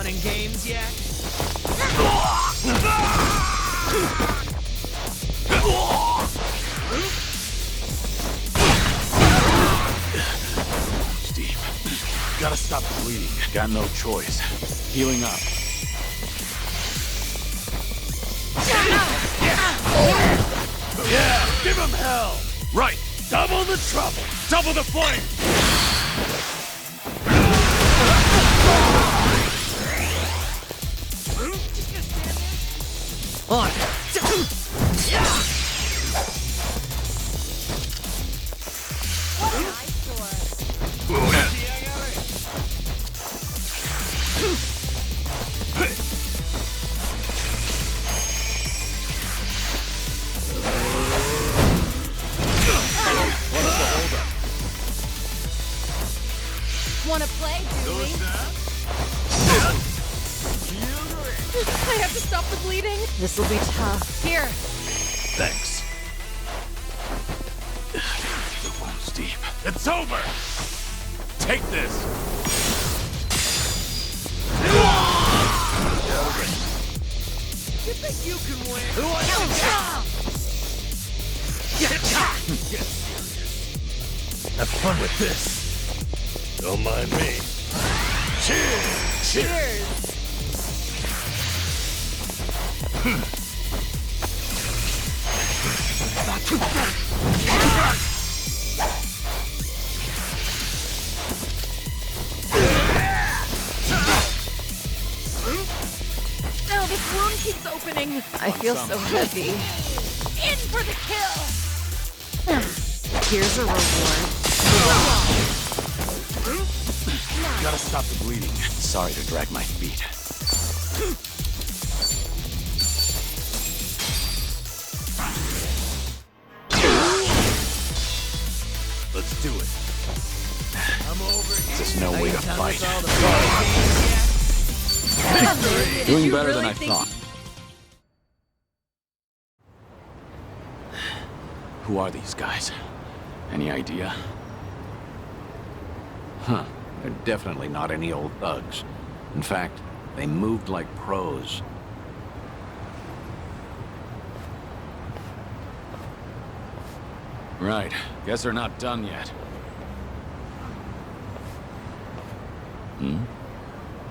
and games yet? Steve, gotta stop the bleeding. Got no choice. Healing up. Yeah, give him hell! Right, double the trouble, double the flame! On! Wanna play, do we? I have to stop the bleeding. This'll be tough. Here. Thanks. The wound's deep. It's over! Take this! You think you can win? Have fun with this. Don't mind me. Cheers! Cheers. Now this wound keeps opening. I feel so heavy. In for the kill. Here's a reward. Gotta stop the bleeding. Sorry to drag my feet. Let's do it. I'm over here. There's no way to Done fight. with all the fun and games yet? Doing You better really than I think- thought. Who are these guys? Any idea? Huh. They're definitely not any old thugs. In fact, they moved like pros. Right. Guess they're not done yet.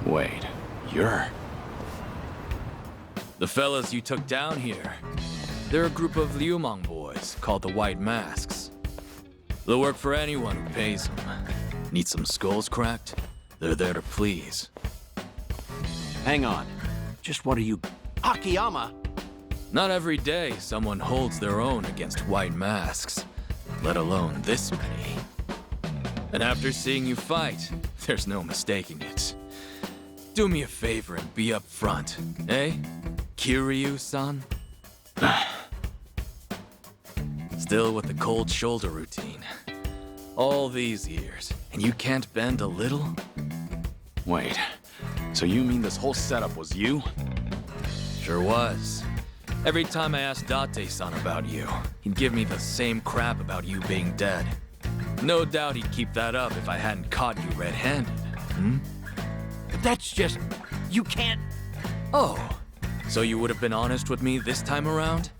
Wait. You're... The fellas you took down here. They're a group of Liumang boys called the White Masks. They'll work for anyone who pays them. Need some skulls cracked? They're there to please. Hang on. Just what are you... Akiyama? Not every day someone holds their own against White Masks, let alone this many. And after seeing you fight, there's no mistaking it. Do me a favor and be up front, eh? Kiryu-san? Still with the cold shoulder routine. All these years, and you can't bend a little? Wait. So you mean this whole setup was you? Sure was. Every time I asked Date-san about you, he'd give me the same crap about you being dead. No doubt he'd keep that up if I hadn't caught you red-handed. But that's just... You can't... Oh, so you would have been honest with me this time around?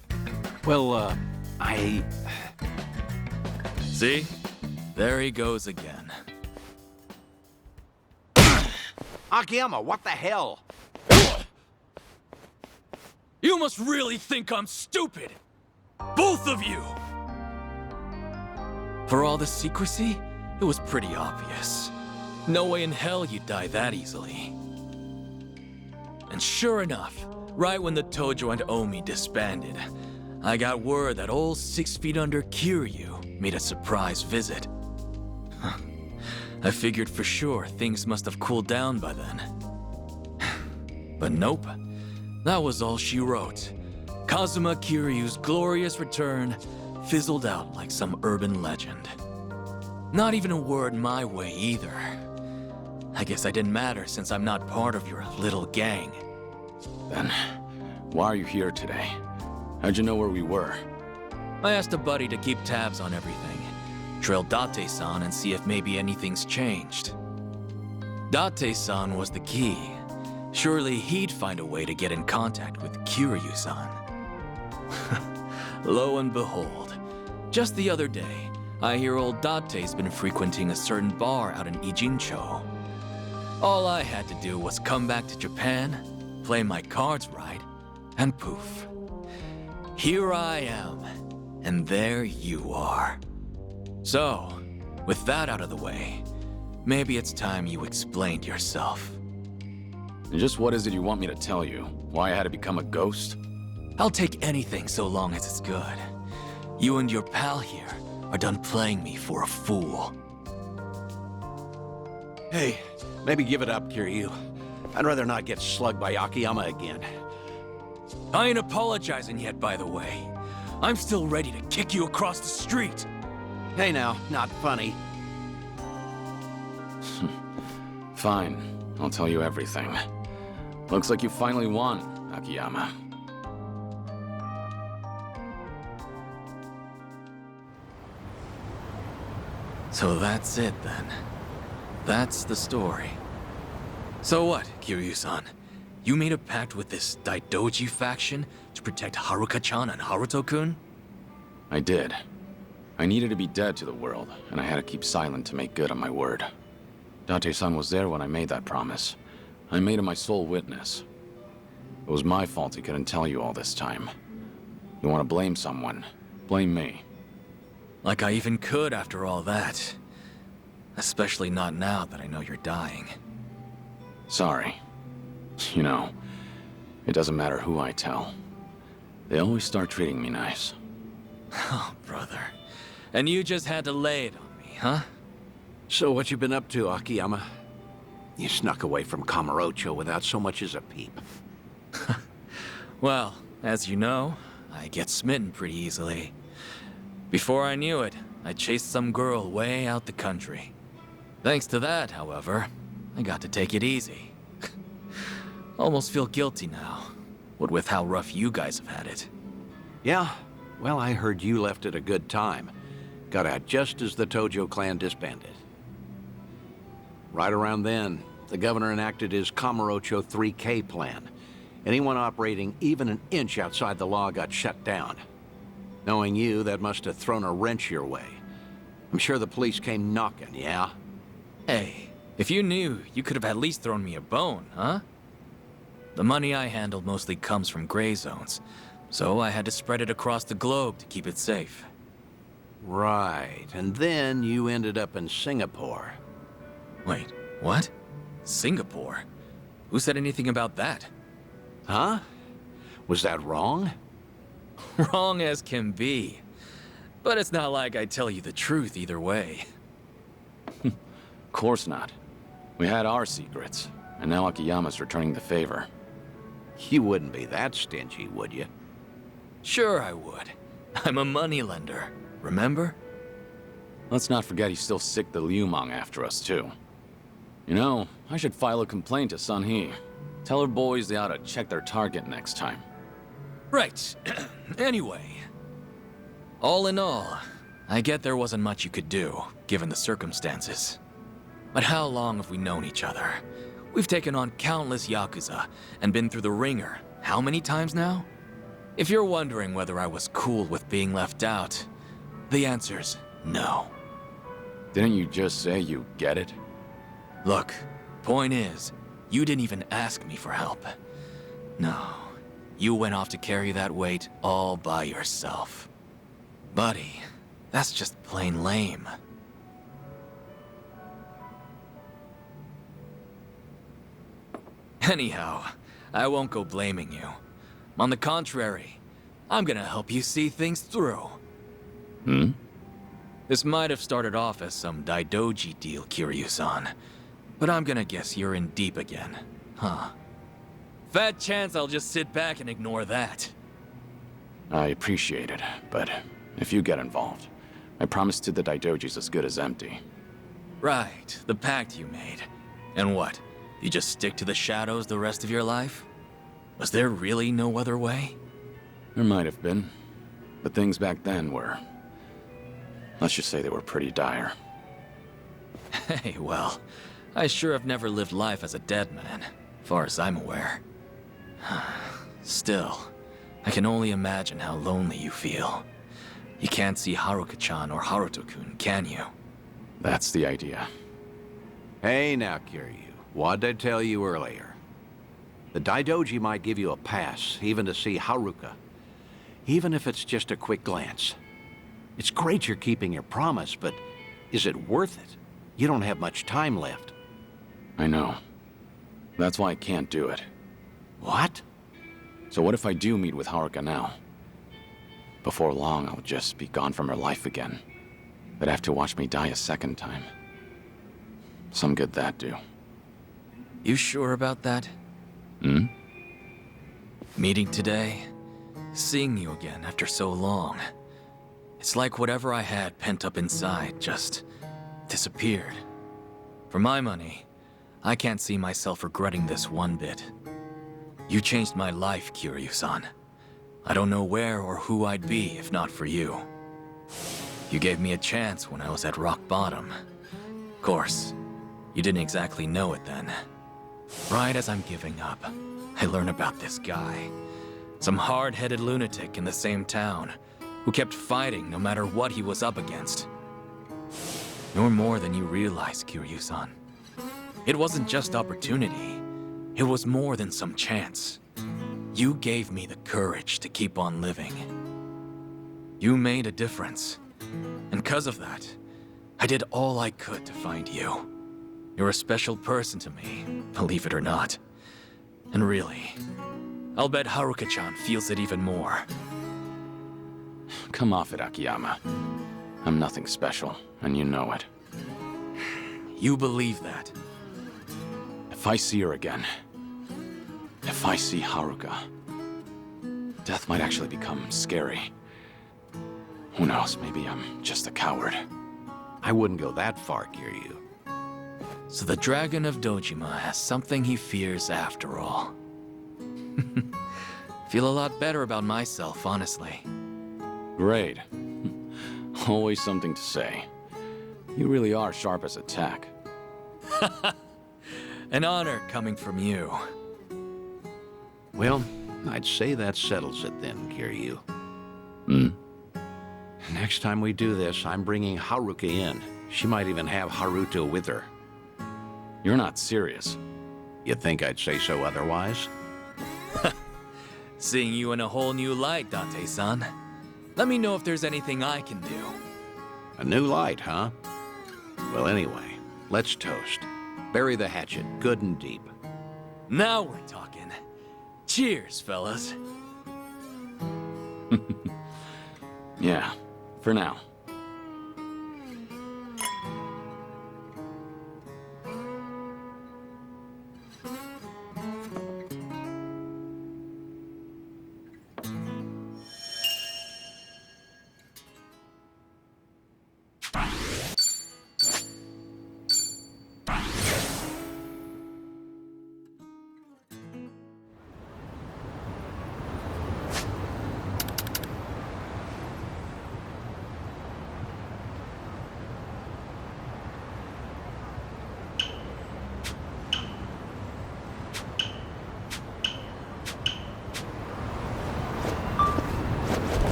Well, I... See? There he goes again. Akiyama, what the hell? You must really think I'm stupid! Both of you! For all the secrecy, it was pretty obvious. No way in hell you'd die that easily. And sure enough, right when the Tojo and Omi disbanded, I got word that old 6 feet under Kiryu made a surprise visit. I figured for sure things must have cooled down by then. But nope. That was all she wrote. Kazuma Kiryu's glorious return fizzled out like some urban legend. Not even a word my way either. I guess I didn't matter since I'm not part of your little gang. Then, why are you here today? How'd you know where we were? I asked a buddy to keep tabs on everything. Trail Date-san and see if maybe anything's changed. Date-san was the key. surely he'd find a way to get in contact with Kiryu-san. Lo and behold, just the other day, I hear old Date's been frequenting a certain bar out in Ijincho. All I had to do was come back to Japan, play my cards right, and poof. Here I am, and there you are. So, with that out of the way, maybe it's time you explained yourself. And just what is it you want me to tell you? Why I had to become a ghost? I'll take anything so long as it's good. You and your pal here are done playing me for a fool. Hey, maybe give it up, Kiryu. I'd rather not get slugged by Akiyama again. I ain't apologizing yet, by the way. I'm still ready to kick you across the street. Hey now, not funny. Fine, I'll tell you everything. Looks like you finally won, Akiyama. So that's it then. That's the story. So what, Kiryu-san? You made a pact with this Daidoji faction to protect Haruka-chan and Haruto-kun? I did. I needed to be dead to the world, and I had to keep silent to make good on my word. Date-san was there when I made that promise. I made him my sole witness. It was my fault he couldn't tell you all this time. You want to blame someone? Blame me. Like I even could after all that. Especially not now that I know you're dying. Sorry. You know, it doesn't matter who I tell. They always start treating me nice. Oh, brother. And you just had to lay it on me, huh? So what you been up to, Akiyama? You snuck away from Kamurocho without so much as a peep. Well, as you know, I get smitten pretty easily. Before I knew it, I chased some girl way out the country. Thanks to that, however, I got to take it easy. Almost feel guilty now, what with how rough you guys have had it. Yeah? Well, I heard you left at a good time. Got out just as the Tojo clan disbanded. Right around then, the governor enacted his Kamurocho 3K plan. Anyone operating even an inch outside the law got shut down. Knowing you, that must have thrown a wrench your way. I'm sure the police came knocking, yeah? Hey, if you knew, you could have at least thrown me a bone, huh? The money I handled mostly comes from gray zones, so I had to spread it across the globe to keep it safe. Right, and then you ended up in Singapore. Wait, what? Singapore? Who said anything about that? Huh? Was that wrong? Wrong as can be. But it's not like I tell you the truth either way. Of course not. We had our secrets, and now Akiyama's returning the favor. You wouldn't be that stingy, would you? Sure I would. I'm a moneylender, remember? Let's not forget he's still sick the Liumang after us, too. You know, I should file a complaint to Sun He. Tell her boys they ought to check their target next time. Right. Anyway. All in all, I get there wasn't much you could do, given the circumstances. But how long have we known each other? We've taken on countless Yakuza, and been through the ringer, how many times now? If you're wondering whether I was cool with being left out, the answer's no. Didn't you just say you get it? Look, point is, you didn't even ask me for help. No, you went off to carry that weight all by yourself. Buddy, that's just plain lame. Anyhow, I won't go blaming you. On the contrary, I'm gonna help you see things through. Hmm? This might have started off as some Daidoji deal, Kiryu-san. But I'm gonna guess you're in deep again, huh? Fat chance I'll just sit back and ignore that. I appreciate it, but if you get involved, my promise to the Daidoji's as good as empty. Right, the pact you made. And what? You just stick to the shadows the rest of your life? Was there really no other way? There might have been, but things back then were... let's just say they were pretty dire. Hey, well, I sure have never lived life as a dead man. far as I'm aware. Still, I can only imagine how lonely you feel. You can't see Haruka-chan or Haruto-kun, can you? That's the idea. Hey now, Kiryu. What'd I tell you earlier? The Daidoji might give you a pass, even to see Haruka. Even if it's just a quick glance. It's great you're keeping your promise, but is it worth it? You don't have much time left. I know. That's why I can't do it. What? So what if I do meet with Haruka now? Before long, I'll just be gone from her life again. They'd have to watch me die a second time. Some good that do. You sure about that? Hmm? Meeting today, seeing you again after so long. It's like whatever I had pent up inside just disappeared. For my money, I can't see myself regretting this one bit. You changed my life, Kiryu-san. I don't know where or who I'd be if not for you. You gave me a chance when I was at rock bottom. Of course, you didn't exactly know it then. Right as I'm giving up, I learn about this guy. Some hard-headed lunatic in the same town who kept fighting no matter what he was up against. You're more than you realize, Kiryu-san. It wasn't just opportunity. It was more than some chance. You gave me the courage to keep on living. You made a difference. And because of that, I did all I could to find you. You're a special person to me, believe it or not. And really, I'll bet Haruka-chan feels it even more. Come off it, Akiyama. I'm nothing special, and you know it. You believe that? If I see her again, if I see Haruka, death might actually become scary. Who knows, maybe I'm just a coward. I wouldn't go that far, Kiryu. So the Dragon of Dojima has something he fears after all. Feel a lot better about myself, honestly. Great. Always something to say. You really are sharp as a tack. An honor coming from you. Well, I'd say that settles it then, Kiryu. Hmm? Next time we do this, I'm bringing Haruka in. She might even have Haruto with her. You're not serious. You'd think I'd say so otherwise? Seeing you in a whole new light, Date-san. Let me know if there's anything I can do. A new light, huh? Well, anyway, let's toast. Bury the hatchet good and deep. Now we're talking. Cheers, fellas. Yeah, for now.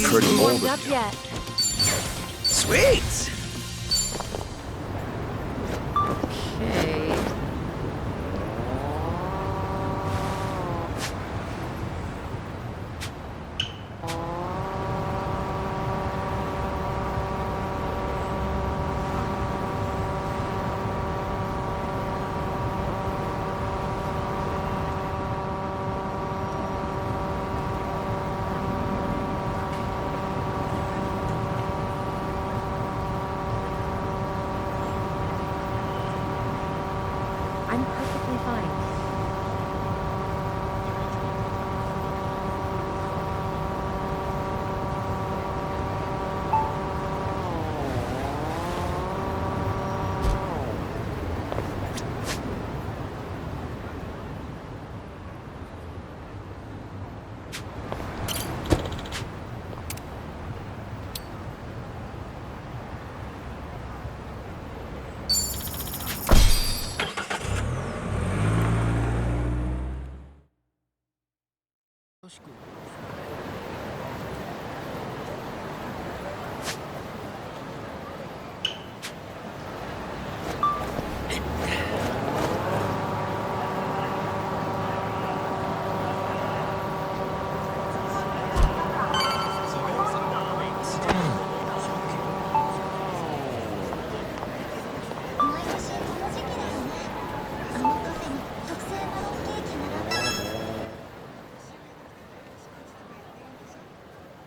Pretty Haven't warmed old up of you. yet. Sweet! Okay.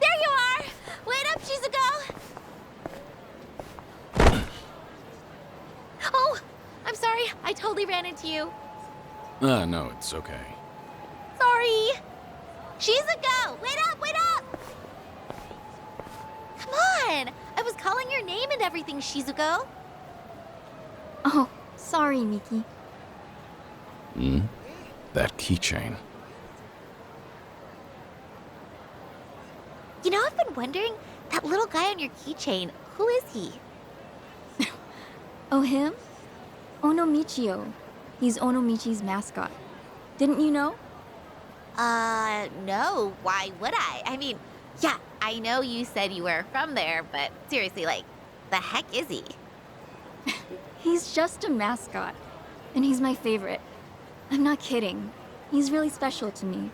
There you are! Wait up, Shizuko! Oh, I'm sorry. I totally ran into you. No, it's okay. Sorry. Shizuko! Wait up, wait up! Come on! I was calling your name and everything, Shizuko. Oh, sorry, Miki. Hmm? That keychain. You know, I've been wondering, that little guy on your keychain, who is he? Oh, him? Onomichio. He's Onomichi's mascot. Didn't you know? No. Why would I? I mean, yeah, I know you said you were from there, but seriously, like, the heck is he? He's just a mascot. And he's my favorite. I'm not kidding. He's really special to me.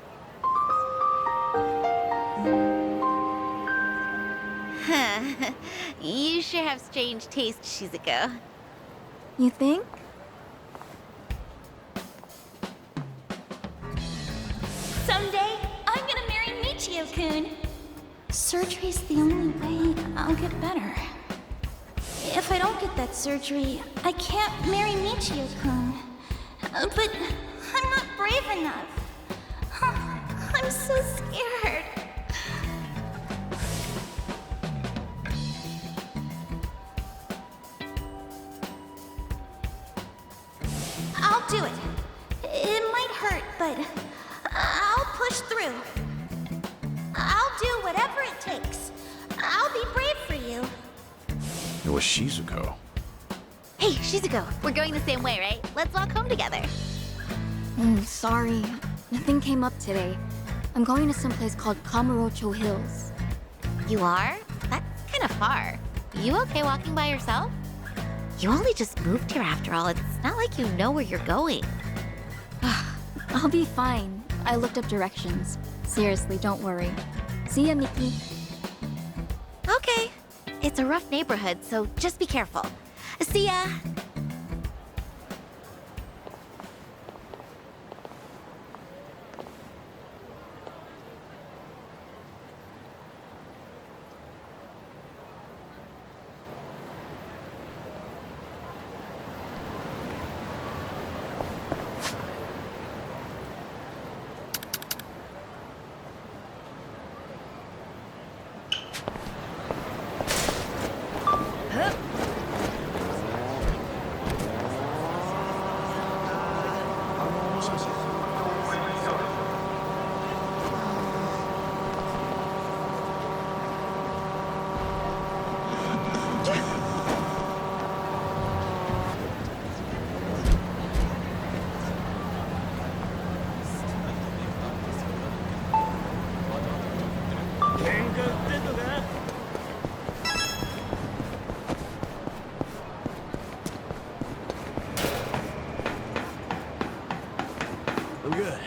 You sure have strange taste, Shizuko. You think? Someday, I'm gonna marry Michio-kun. Surgery's the only way I'll get better. If I don't get that surgery, I can't marry Michio-kun. But I'm not brave enough. I'm so scared. I'll do it. It might hurt, but I'll push through. I'll do whatever it takes. I'll be brave for you. It was Shizuko. Hey, Shizuko, we're going the same way, right? Let's walk home together. Sorry. Nothing came up today. I'm going to some place called Kamurocho Hills. You are? That's kind of far. You okay walking by yourself? You only just moved here after all. It's not like you know where you're going. I'll be fine. I looked up directions. Seriously, don't worry. See ya, Miki. Okay. It's a rough neighborhood, so just be careful. See ya! I'm good.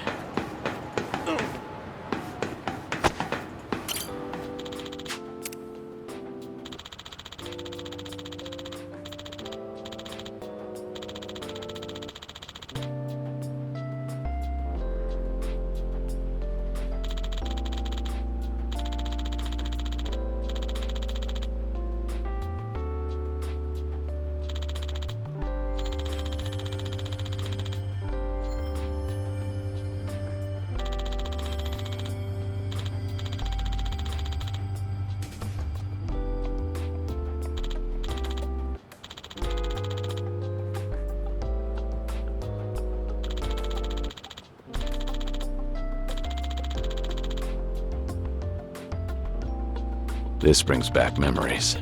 This brings back memories.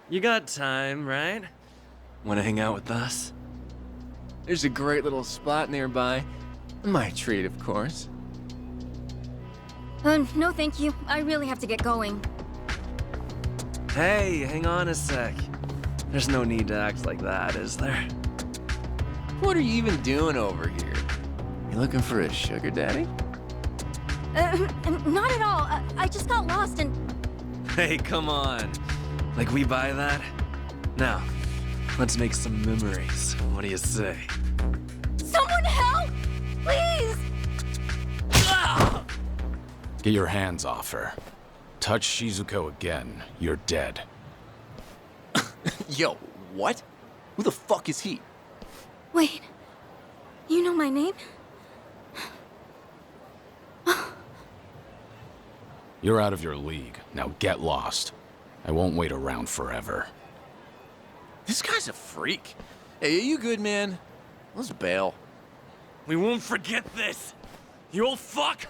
You got time, right? Wanna hang out with us? There's a great little spot nearby. My treat, of course. No thank you. I really have to get going. Hey, hang on a sec. There's no need to act like that, is there? What are you even doing over here? You looking for a sugar daddy? Not at all. I just got lost and... Hey, come on. Like we buy that? Now, let's make some memories. What do you say? Someone help! Please! Get your hands off her. Touch Shizuko again, you're dead. Yo, what? Who the fuck is he? Wait. You know my name? You're out of your league. Now get lost. I won't wait around forever. This guy's a freak. Hey, are you good, man? Let's bail. We won't forget this! You old fuck!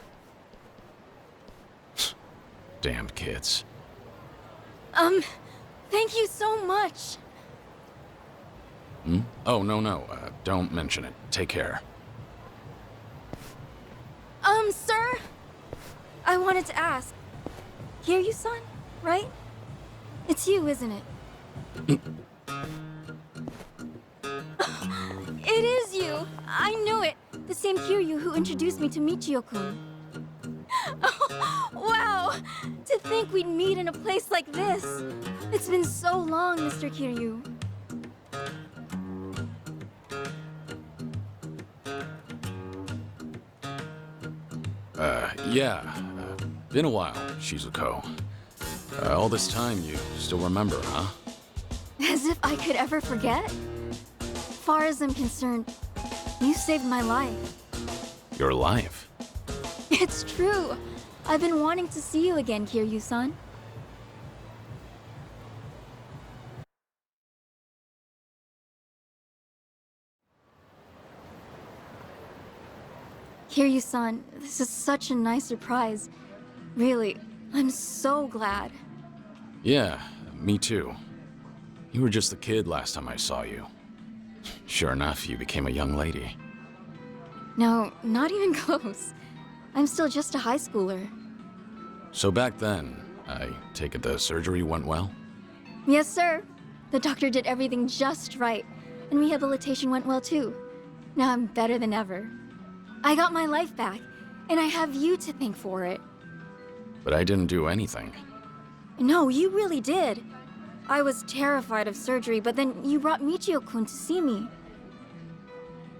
Damned kids. Thank you so much. Oh, no. Don't mention it. Take care. Sir? I wanted to ask. Kiryu-san, right? It's you, isn't it? It is you! I knew it! The same Kiryu who introduced me to Michio-kun. Wow! To think we'd meet in a place like this! It's been so long, Mr. Kiryu. Yeah. Been a while, Shizuko. All this time, you still remember, huh? As if I could ever forget? Far as I'm concerned, you saved my life. Your life? It's true. I've been wanting to see you again, Kiryu-san. Kiryu-san, this is such a nice surprise. Really, I'm so glad. Yeah, me too. You were just a kid last time I saw you. Sure enough, you became a young lady. No, not even close. I'm still just a high schooler. So back then, I take it the surgery went well? Yes, sir. The doctor did everything just right, and rehabilitation went well too. Now I'm better than ever. I got my life back, and I have you to thank for it. But I didn't do anything. No, you really did. I was terrified of surgery, but then you brought Michio-kun to see me.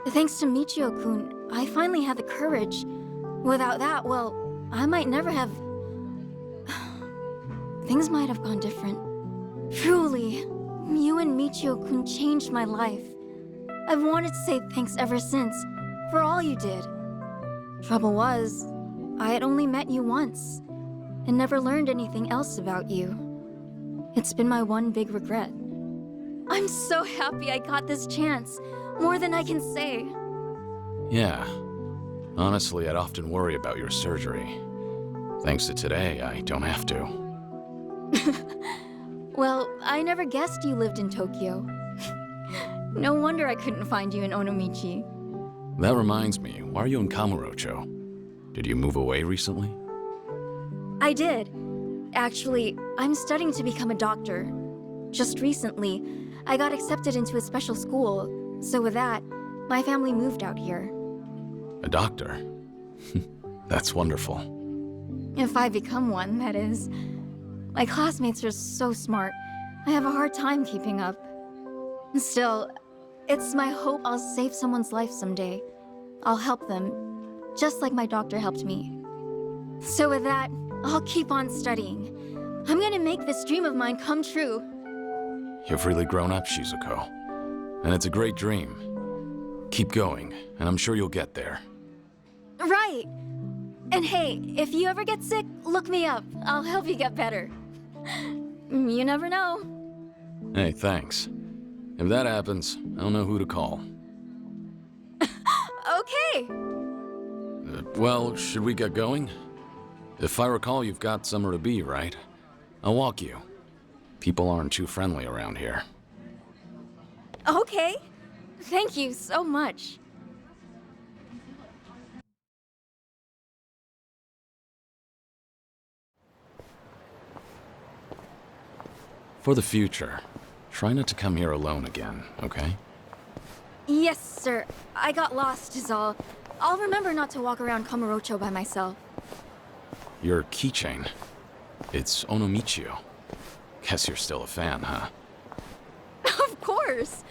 Thanks to Michio-kun, I finally had the courage. Without that, well, I might never have... Things might have gone different. Truly, you and Michio-kun changed my life. I've wanted to say thanks ever since, for all you did. Trouble was, I had only met you once, and never learned anything else about you. It's been my one big regret. I'm so happy I got this chance, more than I can say. Yeah. Honestly, I'd often worry about your surgery. Thanks to today, I don't have to. Well, I never guessed you lived in Tokyo. No wonder I couldn't find you in Onomichi. That reminds me, why are you in Kamurocho? Did you move away recently? I did. Actually, I'm studying to become a doctor. Just recently, I got accepted into a special school, so with that, my family moved out here. A doctor? That's wonderful. If I become one, that is. My classmates are so smart, I have a hard time keeping up. Still, it's my hope I'll save someone's life someday. I'll help them, just like my doctor helped me. So with that, I'll keep on studying. I'm gonna make this dream of mine come true. You've really grown up, Shizuko. And it's a great dream. Keep going, and I'm sure you'll get there. Right! And hey, if you ever get sick, look me up. I'll help you get better. You never know. Hey, thanks. If that happens, I'll know who to call. Okay! Well, should we get going? If I recall, you've got somewhere to be, right? I'll walk you. People aren't too friendly around here. Okay. Thank you so much. For the future, try not to come here alone again, okay? Yes, sir. I got lost is all. I'll remember not to walk around Kamurocho by myself. Your keychain. It's Onomichio. Guess you're still a fan, huh? Of course.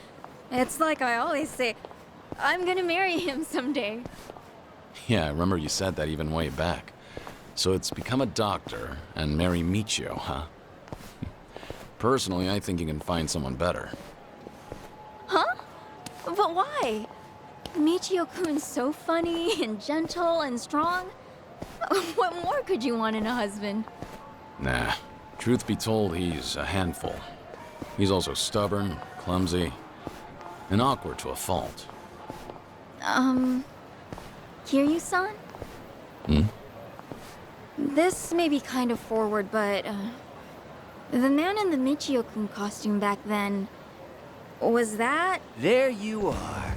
It's like I always say, I'm gonna marry him someday. Yeah, I remember you said that even way back. So it's become a doctor and marry Michio, huh? Personally, I think you can find someone better. Huh? But why? Michio-kun's so funny and gentle and strong. What more could you want in a husband? Nah. Truth be told, he's a handful. He's also stubborn, clumsy, and awkward to a fault. Kiryu-san? Hmm? This may be kind of forward, but, the man in the Michio-kun costume back then, was that? There you are.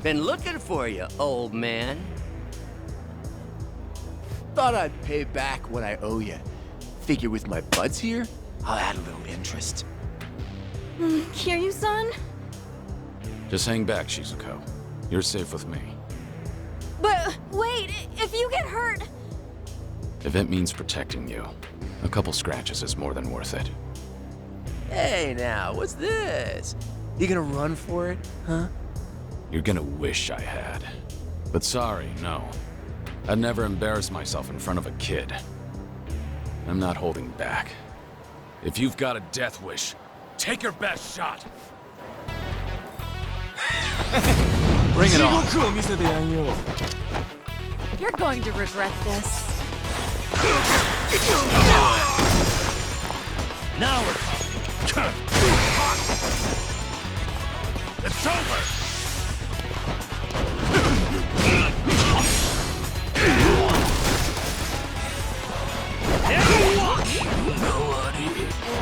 Been looking for you, old man. Thought I'd pay back what I owe you. Figure with my buds here, I'll add a little interest. Kiryu-san? Just hang back, Shizuko. You're safe with me. But, wait, if you get hurt... If it means protecting you, a couple scratches is more than worth it. Hey now, what's this? You gonna run for it, huh? You're gonna wish I had. But sorry, no. I'd never embarrass myself in front of a kid. I'm not holding back. If you've got a death wish, take your best shot! Bring it on! You're going to regret this. Now we're talking. It's over!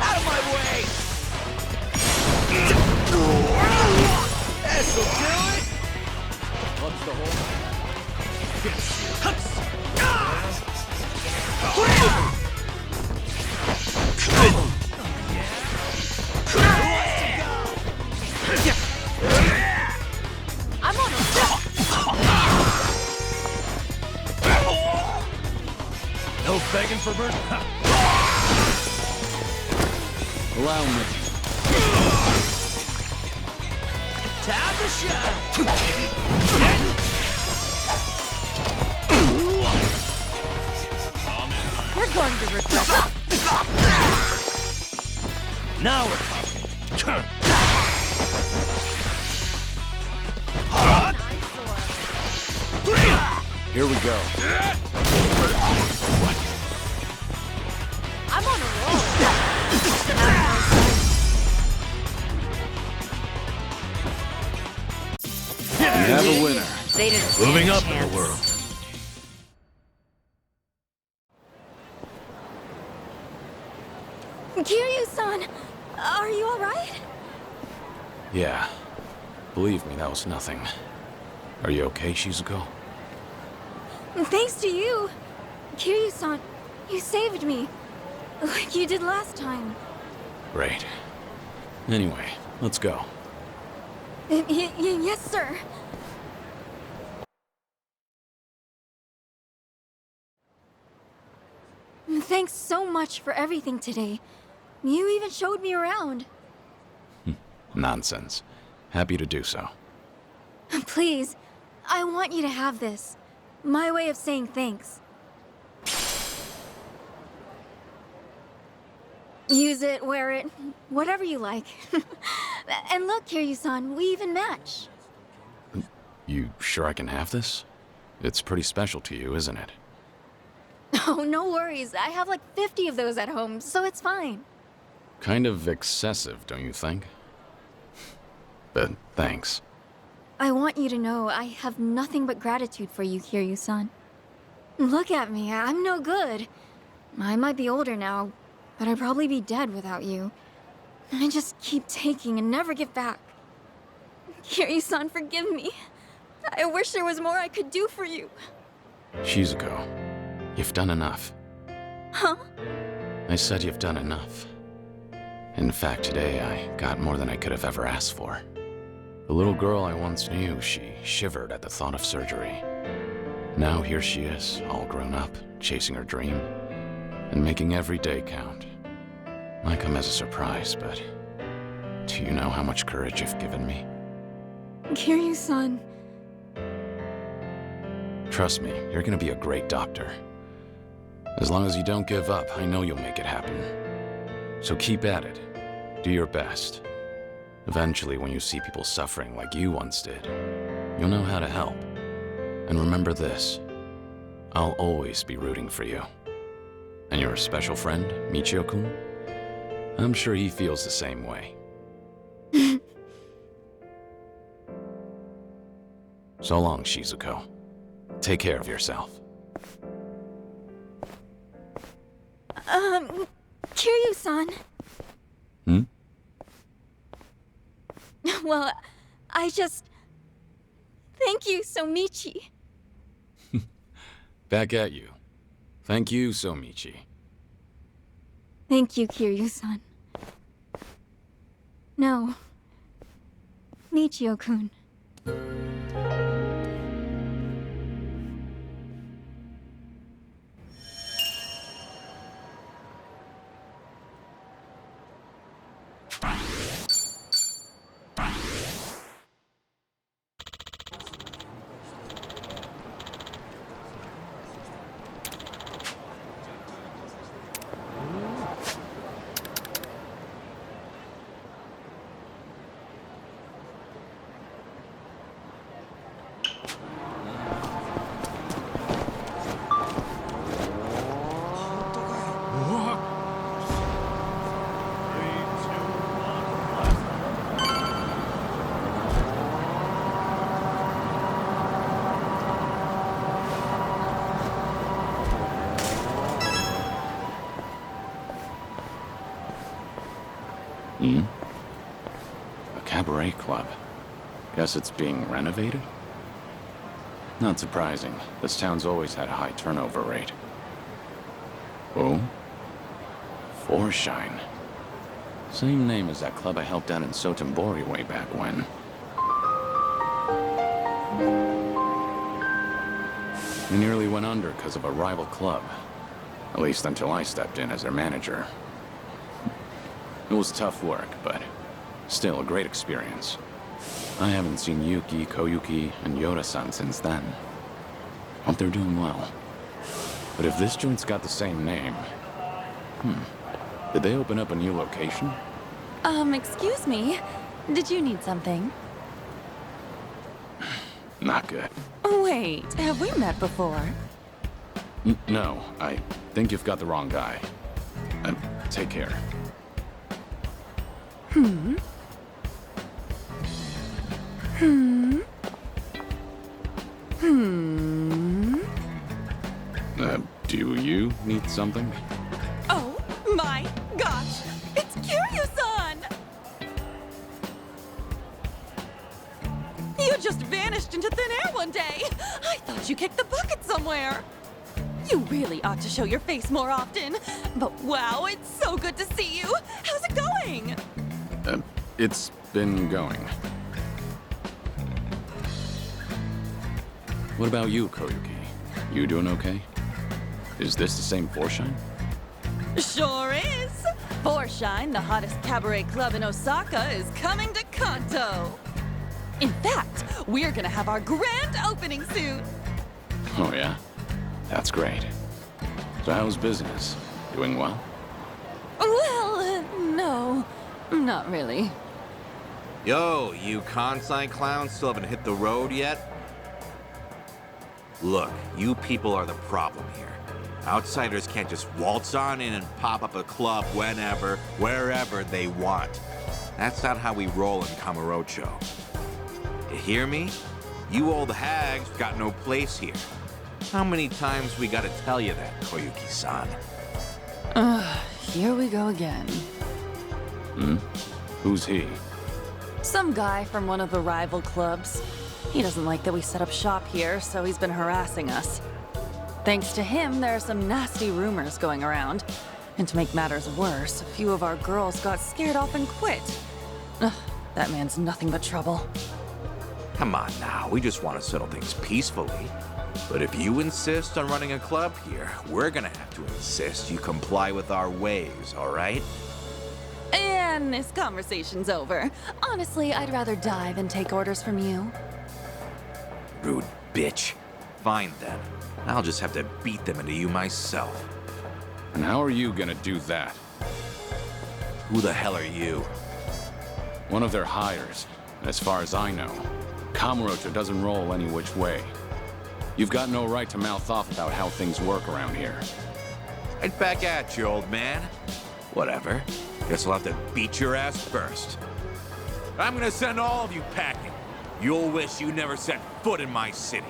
Out of my way! This'll do it! What's the hold? I'm on a No begging for mercy. Allow me. Time to shine. You're going to regret this. Now we're talking. Here we go. I'm on a roll. You have a winner. They didn't stand Moving a up in chance. the world. Kiryu-san! Are you alright? Yeah. Believe me, that was nothing. Are you okay, Shizuko? Thanks to you! Kiryu-san, you saved me. Like you did last time. Great. Anyway, let's go. Yes, sir. Thanks so much for everything today. You even showed me around. Nonsense. Happy to do so. Please, I want you to have this. My way of saying thanks. Use it, wear it, whatever you like. And look, Kiryu-san, we even match. You sure I can have this? It's pretty special to you, isn't it? Oh, no worries. I have like 50 of those at home, so it's fine. Kind of excessive, don't you think? But thanks. I want you to know I have nothing but gratitude for you, Kiryu-san. Look at me, I'm no good. I might be older now, but I'd probably be dead without you. I just keep taking and never give back. Kiryu-san, forgive me. I wish there was more I could do for you. Shizuko, you've done enough. Huh? I said you've done enough. In fact, today I got more than I could have ever asked for. The little girl I once knew, she shivered at the thought of surgery. Now here she is, all grown up, chasing her dream, and making every day count. Might come as a surprise, but do you know how much courage you've given me? Kiryu-san. Trust me, you're gonna be a great doctor. As long as you don't give up, I know you'll make it happen. So keep at it. Do your best. Eventually, when you see people suffering like you once did, you'll know how to help. And remember this, I'll always be rooting for you. And your special friend, Michio-kun? I'm sure he feels the same way. So long, Shizuko. Take care of yourself. Kiryu-san. Hmm? Well, I just... Thank you, Somichi. Back at you. Thank you, Somichi. Thank you, Kiryu-san. No. Michio-kun. A cabaret club. Guess it's being renovated? Not surprising. This town's always had a high turnover rate. Oh? Forshine. Same name as that club I helped out in Sotenbori way back when. They nearly went under because of a rival club. At least until I stepped in as their manager. It was tough work, but still a great experience. I haven't seen Yuki, Koyuki, and Yoda-san since then. Hope they're doing well. But if this joint's got the same name... Did they open up a new location? Excuse me. Did you need something? Not good. Wait, have we met before? No, I think you've got the wrong guy. Take care. Do you need something? Oh my gosh! It's Kiryu-san! You just vanished into thin air one day! I thought you kicked the bucket somewhere! You really ought to show your face more often. But wow, it's so good to see you! How's it going? It's been going. What about you, Koyuki? You doing okay? Is this the same Forshine? Sure is! Forshine, the hottest cabaret club in Osaka, is coming to Kanto! In fact, we're gonna have our grand opening soon! Oh yeah? That's great. So how's business? Doing well? Well, no. Not really. Yo, you Kansai clowns still haven't hit the road yet? Look, you people are the problem here. Outsiders can't just waltz on in and pop up a club whenever, wherever they want. That's not how we roll in Kamurocho. You hear me? You old hags got no place here. How many times we gotta tell you that, Koyuki-san? Here we go again. Who's he? Some guy from one of the rival clubs. He doesn't like that we set up shop here, so he's been harassing us. Thanks to him, there are some nasty rumors going around. And to make matters worse, a few of our girls got scared off and quit. Ugh, that man's nothing but trouble. Come on now, we just want to settle things peacefully. But if you insist on running a club here, we're gonna have to insist you comply with our ways, all right? And this conversation's over. Honestly, I'd rather die than take orders from you. Rude bitch. Fine then. I'll just have to beat them into you myself. And how are you gonna do that? Who the hell are you? One of their hires. As far as I know, Kamurocho doesn't roll any which way. You've got no right to mouth off about how things work around here. Right back at you, old man. Whatever. Guess I'll have to beat your ass first. I'm gonna send all of you packing. You'll wish you never set foot in my city.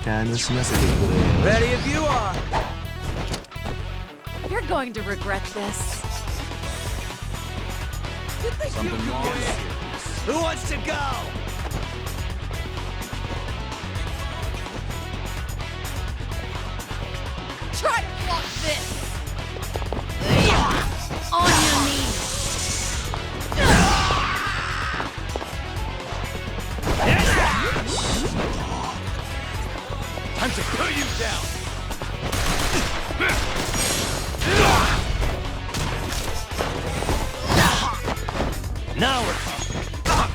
Ready if you are. You're going to regret this. Something wrong here. Who wants to go? Try to block this! On your knees! Time to put you down! Now we're talking.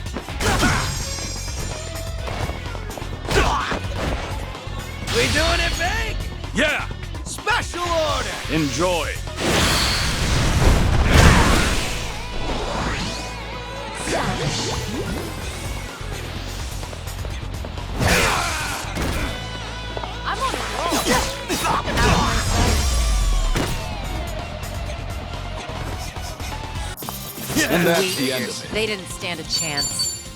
We doing it big? Yeah! Special order! Enjoy! I'm on a roll! And that's the end of it. They didn't stand a chance.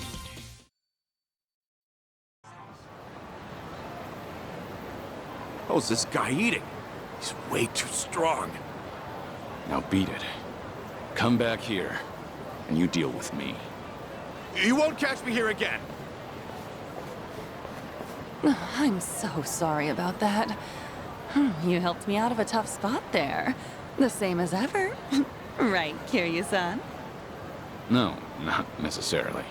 How's this guy eating? He's way too strong. Now beat it. Come back here, and you deal with me. You won't catch me here again. I'm so sorry about that. You helped me out of a tough spot there. The same as ever. Right, Kiryu-san? No, not necessarily.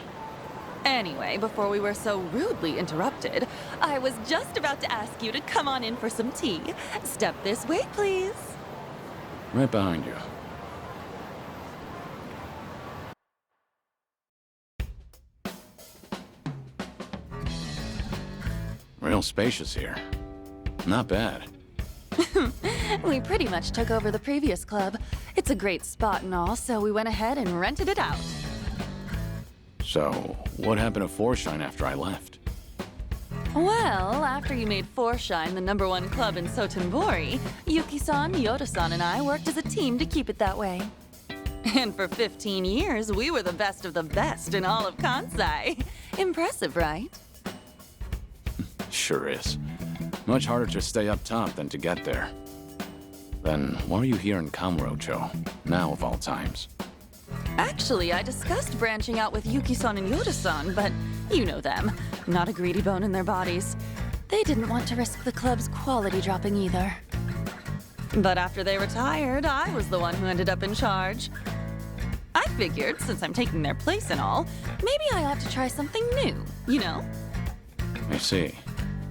Anyway, before we were so rudely interrupted, I was just about to ask you to come on in for some tea. Step this way, please. Right behind you. Real spacious here. Not bad. We pretty much took over the previous club. It's a great spot and all, so we went ahead and rented it out. So, what happened to Forshine after I left? Well, after you made Forshine the #1 club in Sotenbori, Yuki-san, Yoda-san, and I worked as a team to keep it that way. And for 15 years, we were the best of the best in all of Kansai. Impressive, right? Sure is. Much harder to stay up top than to get there. Then, why are you here in Kamurocho, now of all times? Actually, I discussed branching out with Yuki-san and Yoda-san, but you know them. Not a greedy bone in their bodies. They didn't want to risk the club's quality dropping either. But after they retired, I was the one who ended up in charge. I figured, since I'm taking their place and all, maybe I ought to try something new, you know? I see.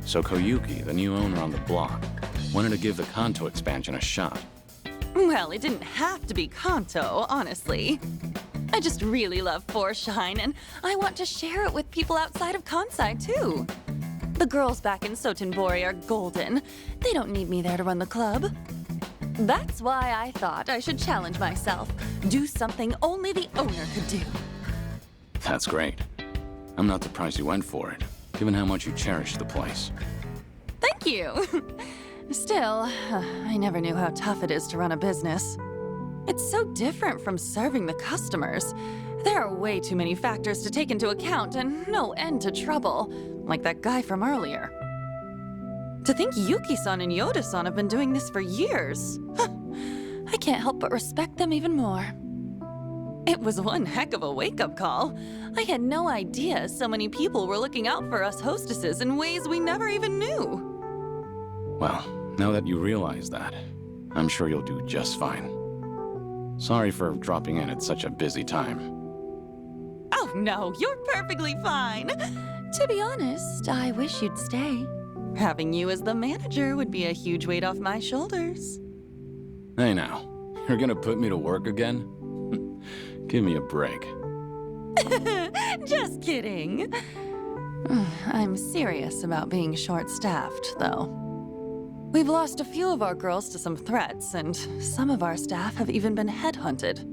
So Koyuki, the new owner on the block, wanted to give the Kanto expansion a shot. Well, it didn't have to be Kanto, honestly. I just really love Forshine, and I want to share it with people outside of Kansai, too. The girls back in Sotenbori are golden. They don't need me there to run the club. That's why I thought I should challenge myself. Do something only the owner could do. That's great. I'm not surprised you went for it, given how much you cherish the place. Thank you. Still, I never knew how tough it is to run a business. It's so different from serving the customers. There are way too many factors to take into account and no end to trouble, like that guy from earlier. To think Yuki-san and Yoda-san have been doing this for years. I can't help but respect them even more. It was one heck of a wake-up call. I had no idea so many people were looking out for us hostesses in ways we never even knew. Well, now that you realize that, I'm sure you'll do just fine. Sorry for dropping in at such a busy time. Oh no, you're perfectly fine. To be honest, I wish you'd stay. Having you as the manager would be a huge weight off my shoulders. Hey now, you're gonna put me to work again? Give me a break. Just kidding. I'm serious about being short-staffed, though. We've lost a few of our girls to some threats, and some of our staff have even been headhunted.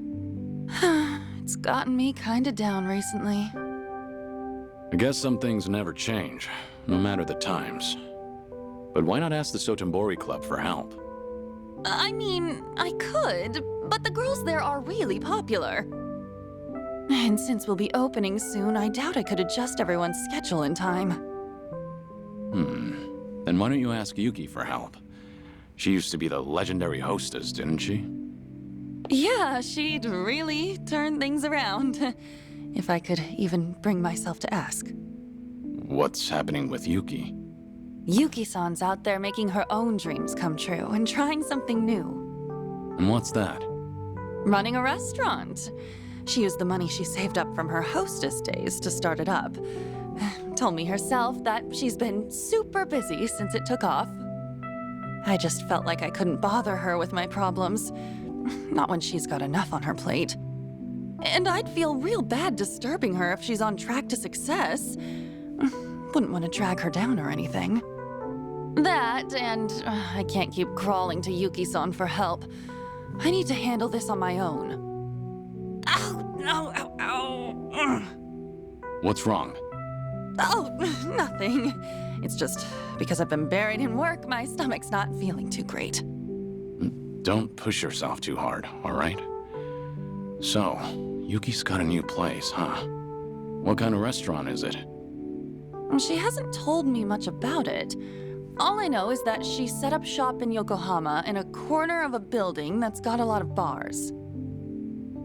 It's gotten me kinda down recently. I guess some things never change, no matter the times. But why not ask the Sotenbori Club for help? I mean, I could, but the girls there are really popular. And since we'll be opening soon, I doubt I could adjust everyone's schedule in time. Then why don't you ask Yuki for help? She used to be the legendary hostess, didn't she? Yeah, she'd really turn things around. If I could even bring myself to ask. What's happening with Yuki? Yuki-san's out there making her own dreams come true and trying something new. And what's that? Running a restaurant. She used the money she saved up from her hostess days to start it up. Told me herself that she's been super busy since it took off. I just felt like I couldn't bother her with my problems. Not when she's got enough on her plate. And I'd feel real bad disturbing her if she's on track to success. Wouldn't want to drag her down or anything. That, and I can't keep crawling to Yuki-san for help. I need to handle this on my own. Ow! Ow! Ow! Ow! What's wrong? Oh, nothing. It's just because I've been buried in work, my stomach's not feeling too great. Don't push yourself too hard, all right? So, Yuki's got a new place, huh? What kind of restaurant is it? She hasn't told me much about it. All I know is that she set up shop in Yokohama in a corner of a building that's got a lot of bars.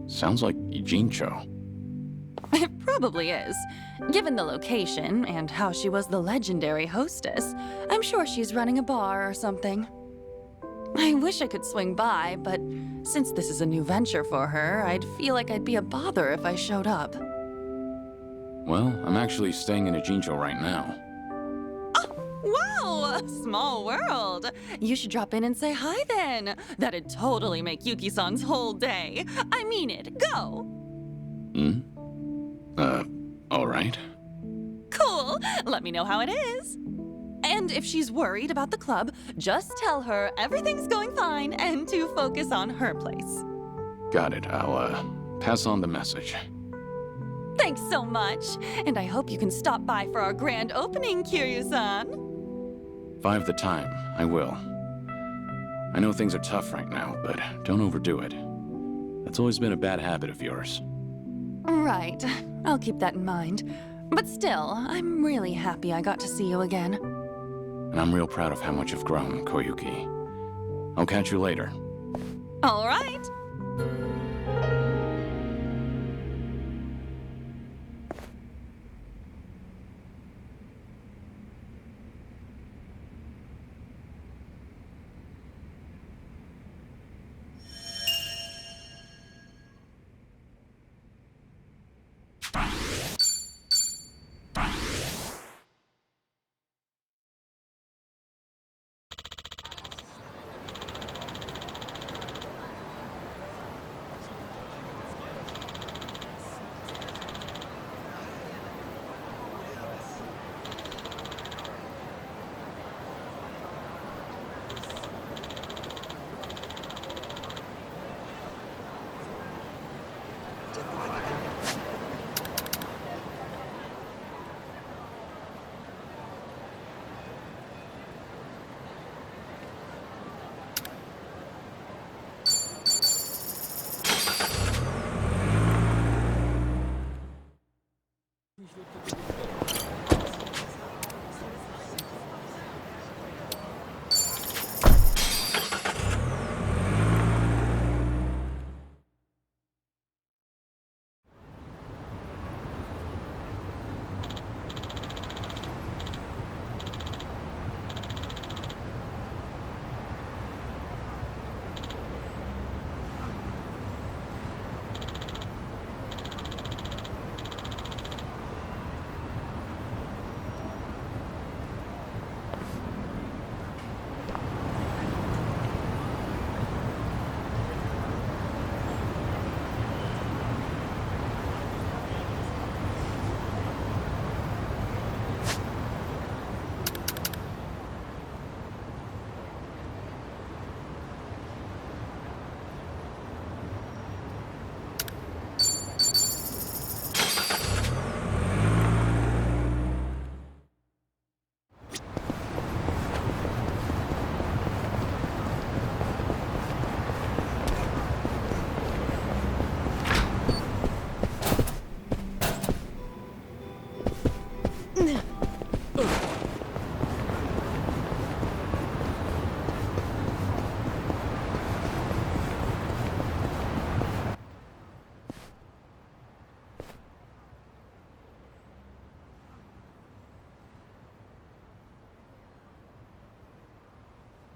Sounds like Ijincho. It probably is. Given the location and how she was the legendary hostess, I'm sure she's running a bar or something. I wish I could swing by, but since this is a new venture for her, I'd feel like I'd be a bother if I showed up. Well, I'm actually staying in Ijincho right now. Wow! Small world! You should drop in and say hi then. That'd totally make Yuki-san's whole day. I mean it. Go! All right. Cool! Let me know how it is. And if she's worried about the club, just tell her everything's going fine and to focus on her place. Got it. I'll, pass on the message. Thanks so much. And I hope you can stop by for our grand opening, Kiryu-san. 5 the time. I will. I know things are tough right now, but don't overdo it. That's always been a bad habit of yours. Right. I'll keep that in mind. But still, I'm really happy I got to see you again. And I'm real proud of how much you've grown, Koyuki. I'll catch you later. All right.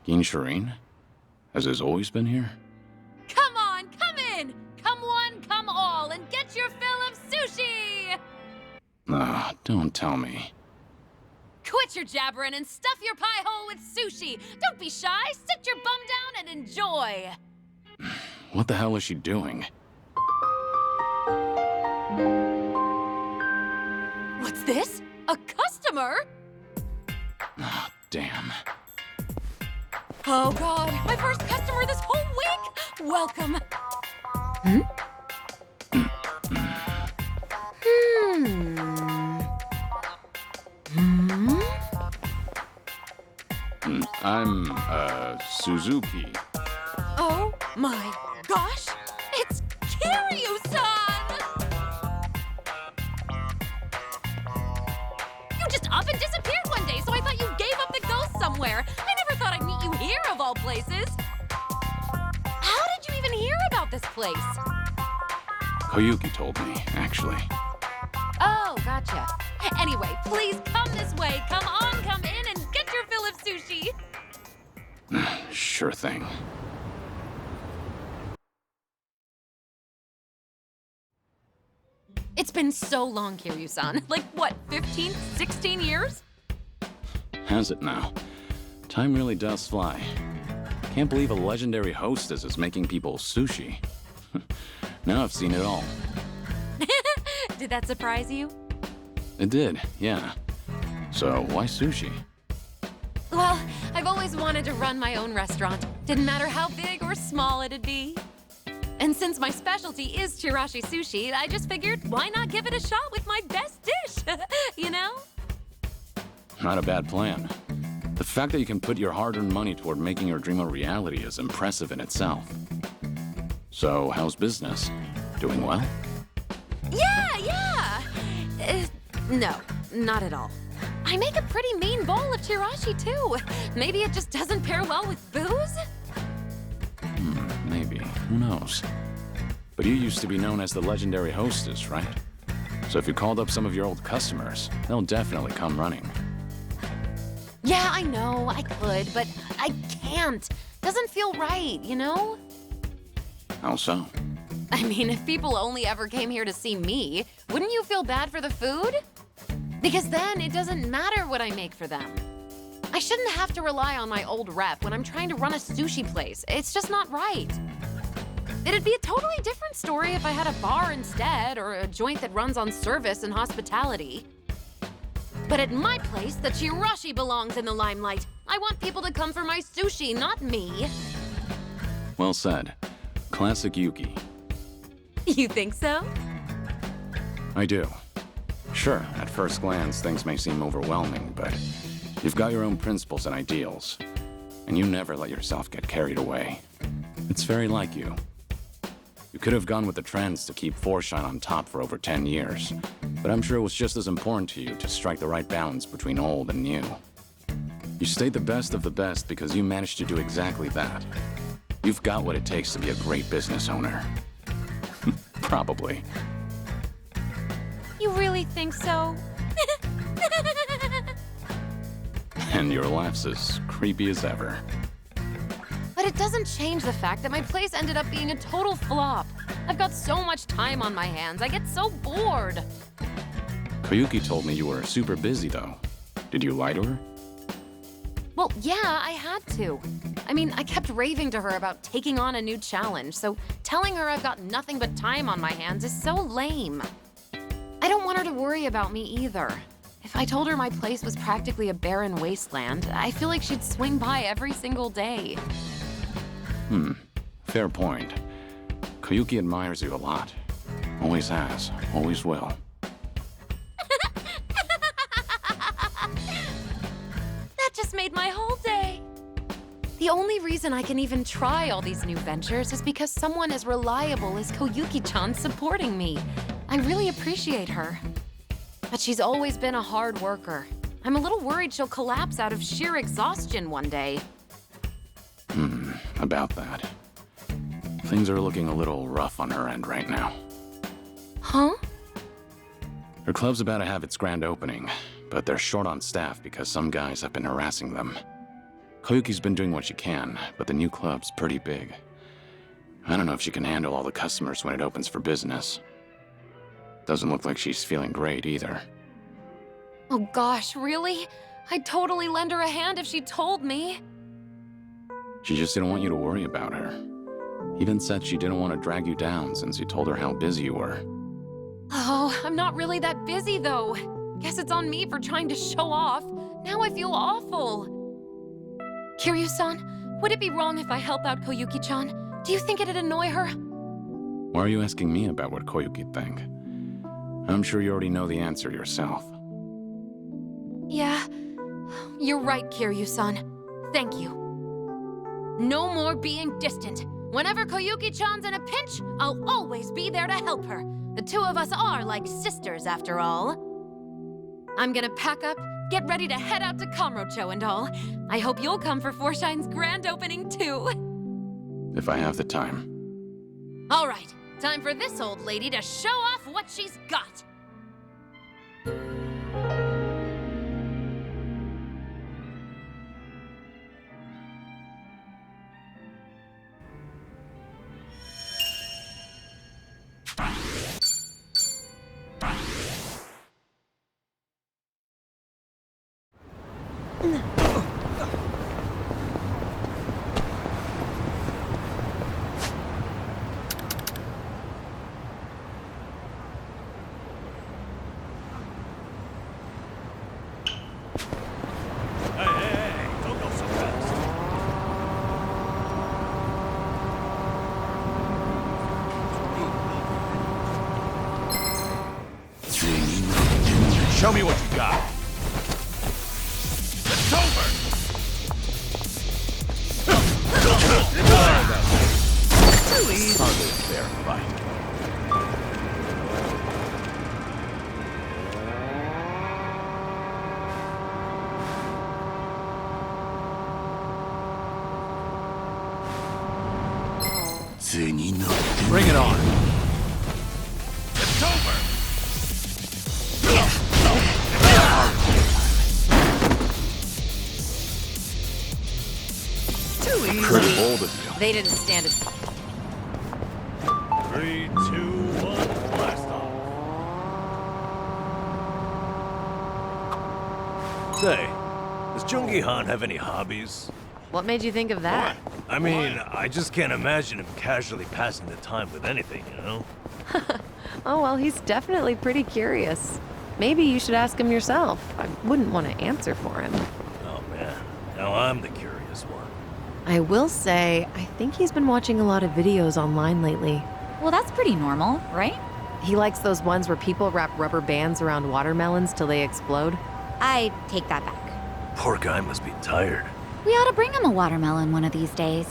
Ginshirine? Has this always been here? Come on, come in! Come one, come all, and get your fill of sushi! Ah, don't tell me. Quit your jabbering and stuff your pie hole with sushi! Don't be shy, sit your bum down and enjoy! What the hell is she doing? What's this? A customer? Ah, damn. Oh god, my first customer this whole week! Welcome! Hmm? I'm, Suzuki. Oh my gosh! It's Kiryu-san! You just up and disappeared one day, so I thought you gave up the ghost somewhere. I never thought I'd meet you here, of all places. How did you even hear about this place? Koyuki told me, actually. Oh, gotcha. Anyway, please come this way. Come on, come in, and get your fill of sushi. Sure thing. It's been so long, Kiryu-san. Like, what, 15, 16 years? Has it now? Time really does fly. Can't believe a legendary hostess is making people sushi. Now I've seen it all. Did that surprise you? It did, yeah. So why sushi? Well, I've always wanted to run my own restaurant. Didn't matter how big or small it'd be. And since my specialty is Chirashi sushi, I just figured, why not give it a shot with my best dish? You know? Not a bad plan. The fact that you can put your hard-earned money toward making your dream a reality is impressive in itself. So, how's business? Doing well? Yeah! No, not at all. I make a pretty mean bowl of Chirashi, too. Maybe it just doesn't pair well with booze? Maybe. Who knows? But you used to be known as the legendary hostess, right? So if you called up some of your old customers, they'll definitely come running. Yeah, I know, I could, but I can't. Doesn't feel right, you know? How so? I mean, if people only ever came here to see me, wouldn't you feel bad for the food? Because then it doesn't matter what I make for them. I shouldn't have to rely on my old rep when I'm trying to run a sushi place. It's just not right. It'd be a totally different story if I had a bar instead, or a joint that runs on service and hospitality. But at my place, the Chirashi belongs in the limelight. I want people to come for my sushi, not me. Well said. Classic Yuki. You think so? I do. Sure, at first glance, things may seem overwhelming, but you've got your own principles and ideals, and you never let yourself get carried away. It's very like you. You could have gone with the trends to keep Forshine on top for over 10 years, but I'm sure it was just as important to you to strike the right balance between old and new. You stayed the best of the best because you managed to do exactly that. You've got what it takes to be a great business owner. Probably. You really think so? And your laugh's as creepy as ever. But it doesn't change the fact that my place ended up being a total flop. I've got so much time on my hands, I get so bored. Koyuki told me you were super busy, though. Did you lie to her? Well, yeah, I had to. I mean, I kept raving to her about taking on a new challenge, so telling her I've got nothing but time on my hands is so lame. I don't want her to worry about me either. If I told her my place was practically a barren wasteland, I feel like she'd swing by every single day. Fair point. Koyuki admires you a lot. Always has, always will. That just made my whole day. The only reason I can even try all these new ventures is because someone as reliable as Koyuki-chan's supporting me. I really appreciate her. But she's always been a hard worker. I'm a little worried she'll collapse out of sheer exhaustion one day. About that. Things are looking a little rough on her end right now. Huh? Her club's about to have its grand opening, but they're short on staff because some guys have been harassing them. Koyuki's been doing what she can, but the new club's pretty big. I don't know if she can handle all the customers when it opens for business. Doesn't look like she's feeling great either. Oh gosh, really? I'd totally lend her a hand if she told me. She just didn't want you to worry about her. Even said she didn't want to drag you down since you told her how busy you were. Oh, I'm not really that busy though. Guess it's on me for trying to show off. Now I feel awful. Kiryu-san, would it be wrong if I help out Koyuki-chan? Do you think it'd annoy her? Why are you asking me about what Koyuki think? I'm sure you already know the answer yourself. Yeah, you're right, Kiryu-san. Thank you. No more being distant. Whenever Koyuki-chan's in a pinch, I'll always be there to help her. The two of us are like sisters, after all. I'm gonna pack up, get ready to head out to Kamurocho and all. I hope you'll come for Forshine's grand opening, too. If I have the time. All right, time for this old lady to show off what she's got. Show me what you got. It's over! Hardly a fair fight. Bring it on. It's over! Pretty bold of you. They didn't stand it. 3, 2, 1, blast off. Say, does Jungi-han have any hobbies? What made you think of that? I mean, I just can't imagine him casually passing the time with anything, you know? Oh, well, he's definitely pretty curious. Maybe you should ask him yourself. I wouldn't want to answer for him. Oh man, now I'm the curious one. I will say, I think he's been watching a lot of videos online lately. Well, that's pretty normal, right? He likes those ones where people wrap rubber bands around watermelons till they explode. I take that back. Poor guy must be tired. We ought to bring him a watermelon one of these days.